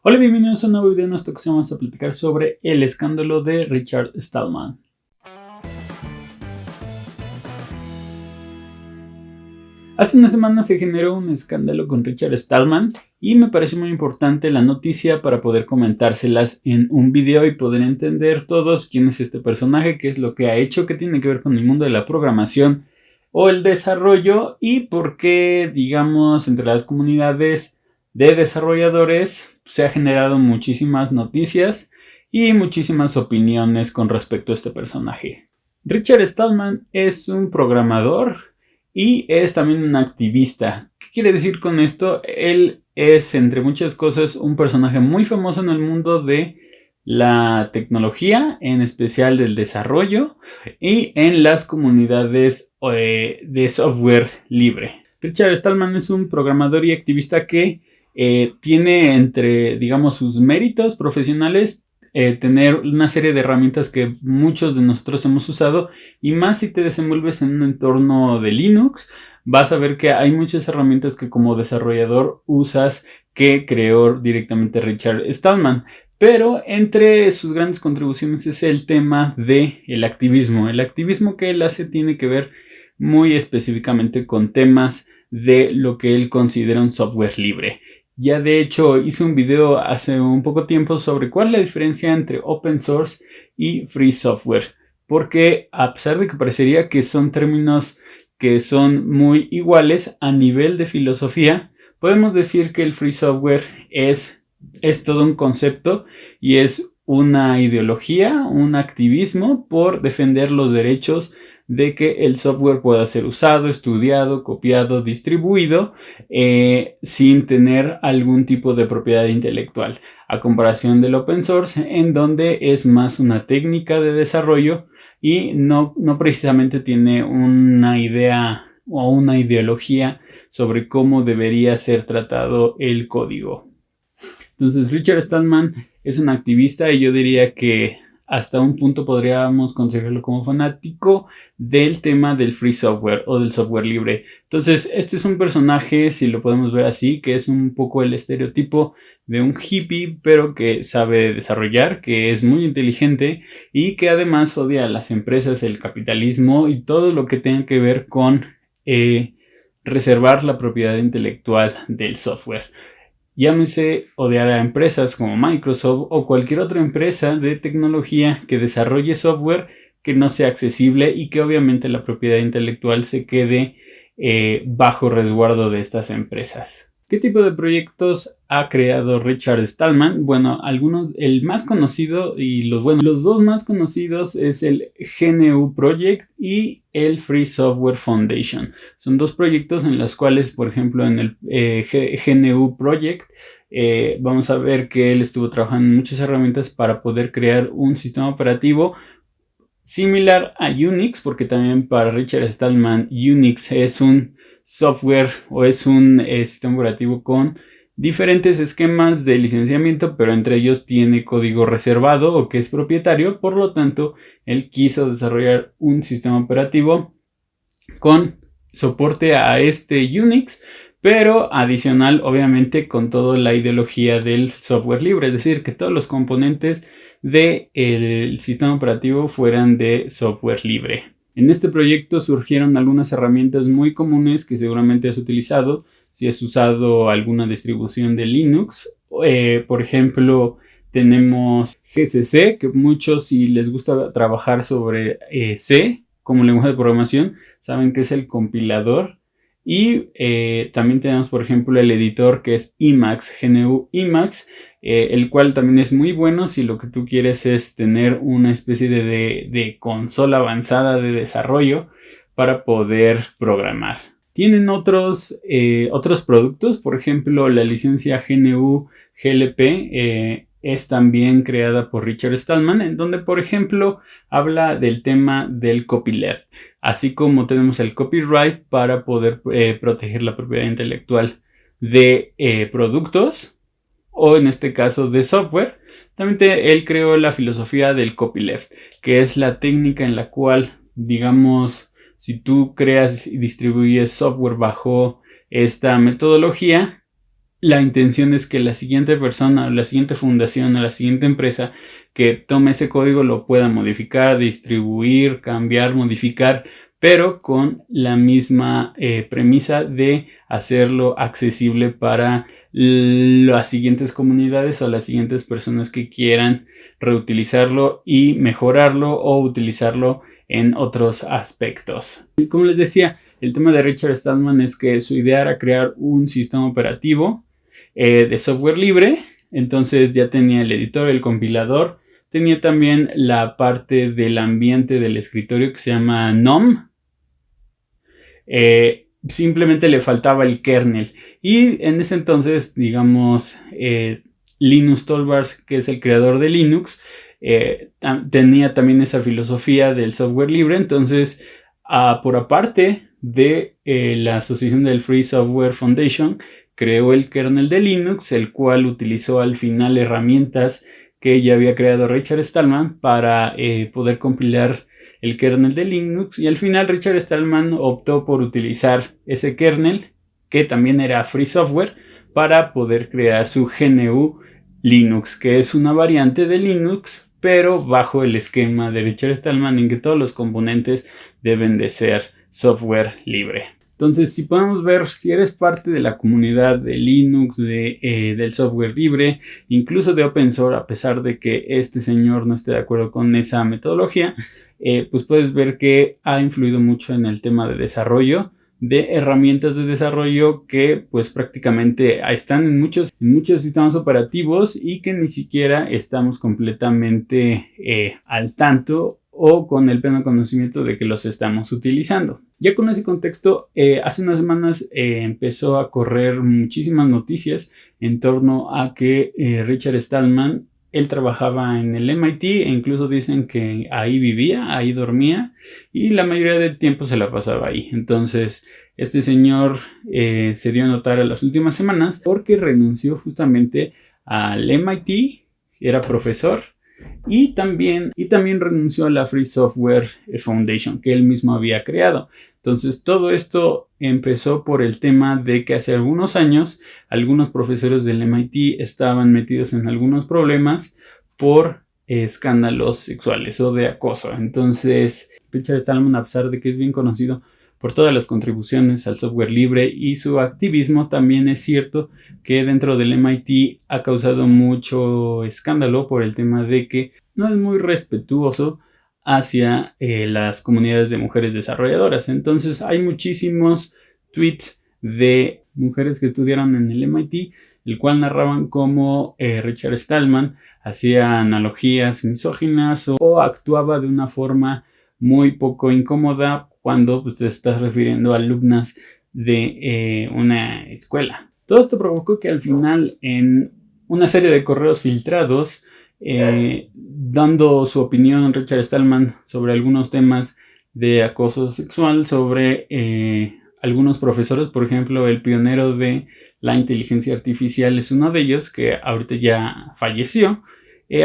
Hola, bienvenidos a un nuevo video. En esta ocasión vamos a platicar sobre el escándalo de Richard Stallman. Hace una semana se generó un escándalo con Richard Stallman y me parece muy importante la noticia para poder comentárselas en un video y poder entender todos quién es este personaje, qué es lo que ha hecho, qué tiene que ver con el mundo de la programación o el desarrollo y por qué, digamos, entre las comunidades de desarrolladores se ha generado muchísimas noticias y muchísimas opiniones con respecto a este personaje. Richard Stallman es un programador y es también un activista. ¿Qué quiere decir con esto? Él es, entre muchas cosas, un personaje muy famoso en el mundo de la tecnología, en especial del desarrollo y en las comunidades de software libre. Richard Stallman es un programador y activista que tiene entre, digamos, sus méritos profesionales tener una serie de herramientas que muchos de nosotros hemos usado, y más si te desenvuelves en un entorno de Linux, vas a ver que hay muchas herramientas que como desarrollador usas que creó directamente Richard Stallman. Pero entre sus grandes contribuciones es el tema del activismo. El activismo que él hace tiene que ver muy específicamente con temas de lo que él considera un software libre. Ya de hecho hice un video hace un poco tiempo sobre cuál es la diferencia entre open source y free software, porque a pesar de que parecería que son términos que son muy iguales a nivel de filosofía, podemos decir que el free software es todo un concepto y es una ideología, un activismo por defender los derechos de que el software pueda ser usado, estudiado, copiado, distribuido sin tener algún tipo de propiedad intelectual, a comparación del open source, en donde es más una técnica de desarrollo y no precisamente tiene una idea o una ideología sobre cómo debería ser tratado el código. Entonces, Richard Stallman es un activista y yo diría que hasta un punto podríamos considerarlo como fanático del tema del free software o del software libre. Entonces, este es un personaje, si lo podemos ver así, que es un poco el estereotipo de un hippie, pero que sabe desarrollar, que es muy inteligente y que además odia a las empresas, el capitalismo y todo lo que tenga que ver con reservar la propiedad intelectual del software. Llámese odiar a empresas como Microsoft o cualquier otra empresa de tecnología que desarrolle software que no sea accesible y que obviamente la propiedad intelectual se quede bajo resguardo de estas empresas. ¿Qué tipo de proyectos ha creado Richard Stallman? Bueno, el más conocido y los dos más conocidos es el GNU Project y el Free Software Foundation. Son dos proyectos en los cuales, por ejemplo, en el GNU Project vamos a ver que él estuvo trabajando en muchas herramientas para poder crear un sistema operativo similar a Unix, porque también para Richard Stallman Unix es un software o es un sistema operativo con diferentes esquemas de licenciamiento, pero entre ellos tiene código reservado o que es propietario. Por lo tanto, él quiso desarrollar un sistema operativo con soporte a este Unix, pero adicional obviamente con toda la ideología del software libre, es decir, que todos los componentes del sistema operativo fueran de software libre. En este proyecto surgieron algunas herramientas muy comunes que seguramente has utilizado si has usado alguna distribución de Linux. Por ejemplo, tenemos GCC, que muchos, si les gusta trabajar sobre C como lenguaje de programación, saben que es el compilador. Y también tenemos, por ejemplo, el editor que es Emacs, GNU Emacs, el cual también es muy bueno si lo que tú quieres es tener una especie de consola avanzada de desarrollo para poder programar. Tienen otros productos, por ejemplo, la licencia GNU GLP es también creada por Richard Stallman, en donde, por ejemplo, habla del tema del copyleft, así como tenemos el copyright para poder proteger la propiedad intelectual de productos, o en este caso de software. También él creó la filosofía del copyleft, que es la técnica en la cual, digamos, si tú creas y distribuyes software bajo esta metodología, la intención es que la siguiente persona, la siguiente fundación o la siguiente empresa que tome ese código lo pueda modificar, distribuir, cambiar, modificar, pero con la misma premisa de hacerlo accesible para las siguientes comunidades o las siguientes personas que quieran reutilizarlo y mejorarlo o utilizarlo en otros aspectos. Y como les decía, el tema de Richard Stallman es que su idea era crear un sistema operativo de software libre. Entonces ya tenía el editor, el compilador, tenía también la parte del ambiente del escritorio que se llama GNOME. Simplemente le faltaba el kernel. Y en ese entonces, digamos, Linus Torvalds, que es el creador de Linux, tenía también esa filosofía del software libre. Entonces, por aparte de la asociación del Free Software Foundation, creó el kernel de Linux, el cual utilizó al final herramientas que ya había creado Richard Stallman para poder compilar el kernel de Linux, y al final Richard Stallman optó por utilizar ese kernel, que también era free software, para poder crear su GNU Linux, que es una variante de Linux, pero bajo el esquema de Richard Stallman en que todos los componentes deben de ser software libre. Entonces, si podemos ver, si eres parte de la comunidad de Linux, del software libre, incluso de open source, a pesar de que este señor no esté de acuerdo con esa metodología, pues puedes ver que ha influido mucho en el tema de desarrollo, de herramientas de desarrollo que pues prácticamente están en muchos sistemas operativos y que ni siquiera estamos completamente al tanto o con el pleno conocimiento de que los estamos utilizando. Ya con ese contexto, hace unas semanas empezó a correr muchísimas noticias en torno a que Richard Stallman, él trabajaba en el MIT e incluso dicen que ahí vivía, ahí dormía y la mayoría del tiempo se la pasaba ahí. Entonces, este señor se dio a notar en las últimas semanas porque renunció justamente al MIT, era profesor, y también renunció a la Free Software Foundation que él mismo había creado. Entonces todo esto empezó por el tema de que hace algunos años algunos profesores del MIT estaban metidos en algunos problemas por escándalos sexuales o de acoso. Entonces Richard Stallman, a pesar de que es bien conocido por todas las contribuciones al software libre y su activismo, también es cierto que dentro del MIT ha causado mucho escándalo por el tema de que no es muy respetuoso hacia las comunidades de mujeres desarrolladoras. Entonces hay muchísimos tweets de mujeres que estudiaron en el MIT, el cual narraban cómo Richard Stallman hacía analogías misóginas o actuaba de una forma muy poco incómoda cuando pues, te estás refiriendo a alumnas de una escuela. Todo esto provocó que al final, en una serie de correos filtrados, dando su opinión Richard Stallman sobre algunos temas de acoso sexual, sobre algunos profesores, por ejemplo, el pionero de la inteligencia artificial es uno de ellos, que ahorita ya falleció,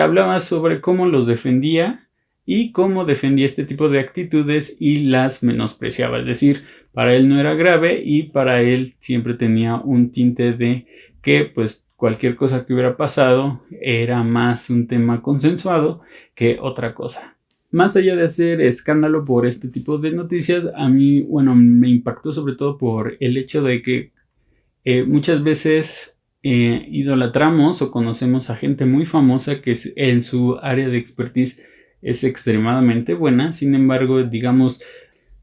hablaba sobre cómo los defendía y cómo defendía este tipo de actitudes y las menospreciaba. Es decir, para él no era grave y para él siempre tenía un tinte de que pues cualquier cosa que hubiera pasado era más un tema consensuado que otra cosa. Más allá de hacer escándalo por este tipo de noticias, a mí, bueno, me impactó sobre todo por el hecho de que muchas veces idolatramos o conocemos a gente muy famosa que en su área de expertise es extremadamente buena, sin embargo, digamos,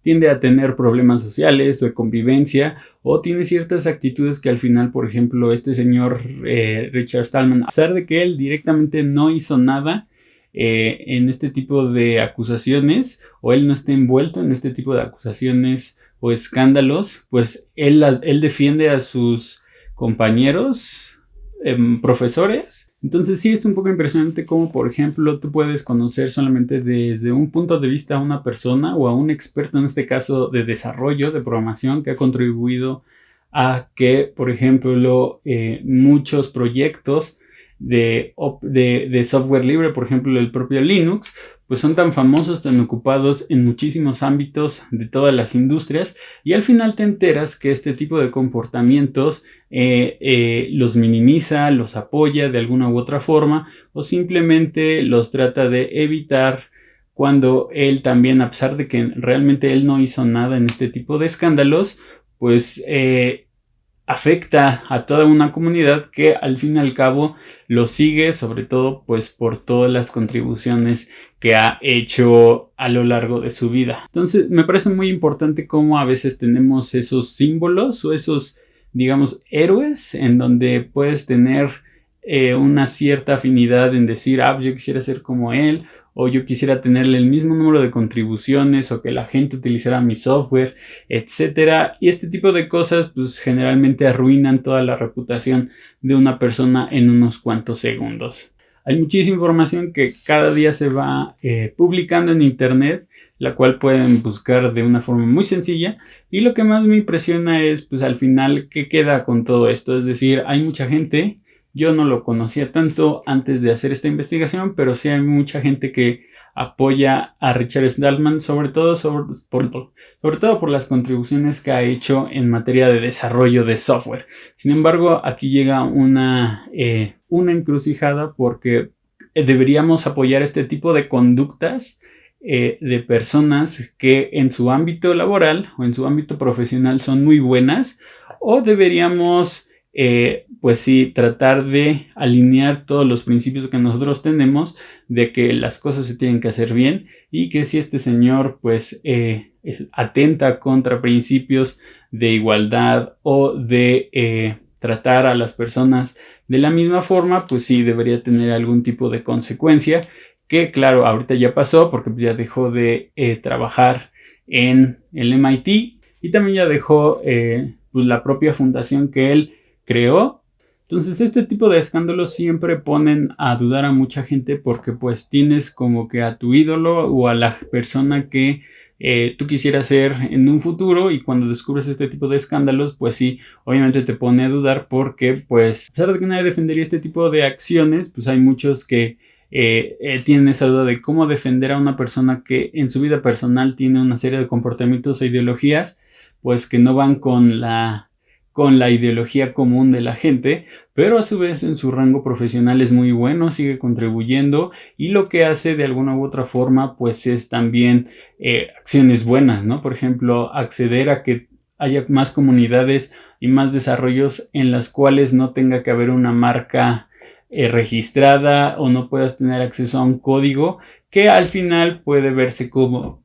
tiende a tener problemas sociales o de convivencia o tiene ciertas actitudes que al final, por ejemplo, este señor Richard Stallman, a pesar de que él directamente no hizo nada en este tipo de acusaciones o él no está envuelto en este tipo de acusaciones o escándalos, pues él defiende a sus compañeros profesores. Entonces sí es un poco impresionante cómo, por ejemplo, tú puedes conocer solamente desde un punto de vista a una persona o a un experto, en este caso de desarrollo, de programación, que ha contribuido a que, por ejemplo, muchos proyectos de software libre, por ejemplo, el propio Linux, pues son tan famosos, tan ocupados en muchísimos ámbitos de todas las industrias, y al final te enteras que este tipo de comportamientos los minimiza, los apoya de alguna u otra forma, o simplemente los trata de evitar, cuando él también, a pesar de que realmente él no hizo nada en este tipo de escándalos, pues afecta a toda una comunidad que al fin y al cabo lo sigue, sobre todo pues por todas las contribuciones que ha hecho a lo largo de su vida. Entonces me parece muy importante cómo a veces tenemos esos símbolos o esos, digamos, héroes en donde puedes tener una cierta afinidad en decir, yo quisiera ser como él, o yo quisiera tenerle el mismo número de contribuciones, o que la gente utilizara mi software, etcétera. Y este tipo de cosas pues generalmente arruinan toda la reputación de una persona en unos cuantos segundos. Hay muchísima información que cada día se va publicando en internet, la cual pueden buscar de una forma muy sencilla, y lo que más me impresiona es pues al final qué queda con todo esto. Es decir, hay mucha gente, yo no lo conocía tanto antes de hacer esta investigación, pero sí hay mucha gente que apoya a Richard Stallman, sobre todo por las contribuciones que ha hecho en materia de desarrollo de software. Sin embargo, aquí llega una encrucijada, porque deberíamos apoyar este tipo de conductas de personas que en su ámbito laboral o en su ámbito profesional son muy buenas, o deberíamos pues sí, tratar de alinear todos los principios que nosotros tenemos de que las cosas se tienen que hacer bien, y que si este señor pues atenta contra principios de igualdad o de tratar a las personas de la misma forma, pues sí debería tener algún tipo de consecuencia, que claro, ahorita ya pasó porque pues ya dejó de trabajar en el MIT, y también ya dejó pues la propia fundación que él creó. Entonces este tipo de escándalos siempre ponen a dudar a mucha gente, porque pues tienes como que a tu ídolo o a la persona que tú quisieras ser en un futuro, y cuando descubres este tipo de escándalos pues sí, obviamente te pone a dudar, porque pues a pesar de que nadie defendería este tipo de acciones, pues hay muchos que tienen esa duda de cómo defender a una persona que en su vida personal tiene una serie de comportamientos e ideologías pues que no van con la ideología común de la gente, pero a su vez en su rango profesional es muy bueno, sigue contribuyendo, y lo que hace de alguna u otra forma pues es también acciones buenas, ¿no? Por ejemplo, acceder a que haya más comunidades y más desarrollos en las cuales no tenga que haber una marca registrada, o no puedas tener acceso a un código que al final puede verse como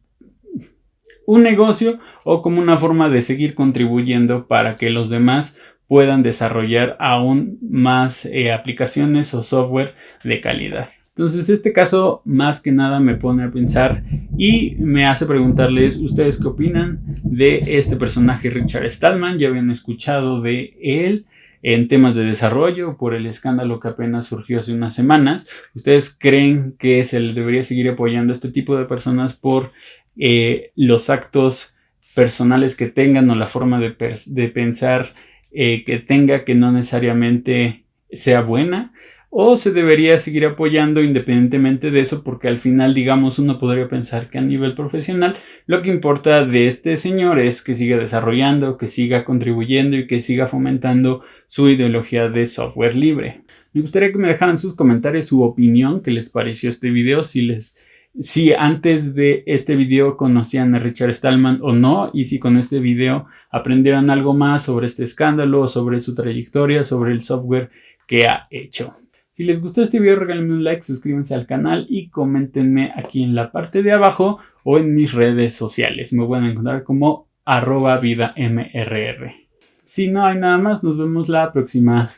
un negocio o como una forma de seguir contribuyendo para que los demás puedan desarrollar aún más aplicaciones o software de calidad. Entonces este caso más que nada me pone a pensar y me hace preguntarles ustedes qué opinan de este personaje Richard Stallman. ¿Ya habían escuchado de él en temas de desarrollo por el escándalo que apenas surgió hace unas semanas? ¿Ustedes creen que se le debería seguir apoyando a este tipo de personas por los actos personales que tengan, o la forma de pensar que tenga, que no necesariamente sea buena? ¿O se debería seguir apoyando independientemente de eso? Porque al final, digamos, uno podría pensar que a nivel profesional lo que importa de este señor es que siga desarrollando, que siga contribuyendo y que siga fomentando su ideología de software libre. Me gustaría que me dejaran sus comentarios, su opinión, qué les pareció este video, si antes de este video conocían a Richard Stallman o no, y si con este video aprendieron algo más sobre este escándalo, sobre su trayectoria, sobre el software que ha hecho. Si les gustó este video, regálenme un like, suscríbanse al canal y coméntenme aquí en la parte de abajo o en mis redes sociales. Me pueden encontrar como @vidamrr. Si no hay nada más, nos vemos la próxima.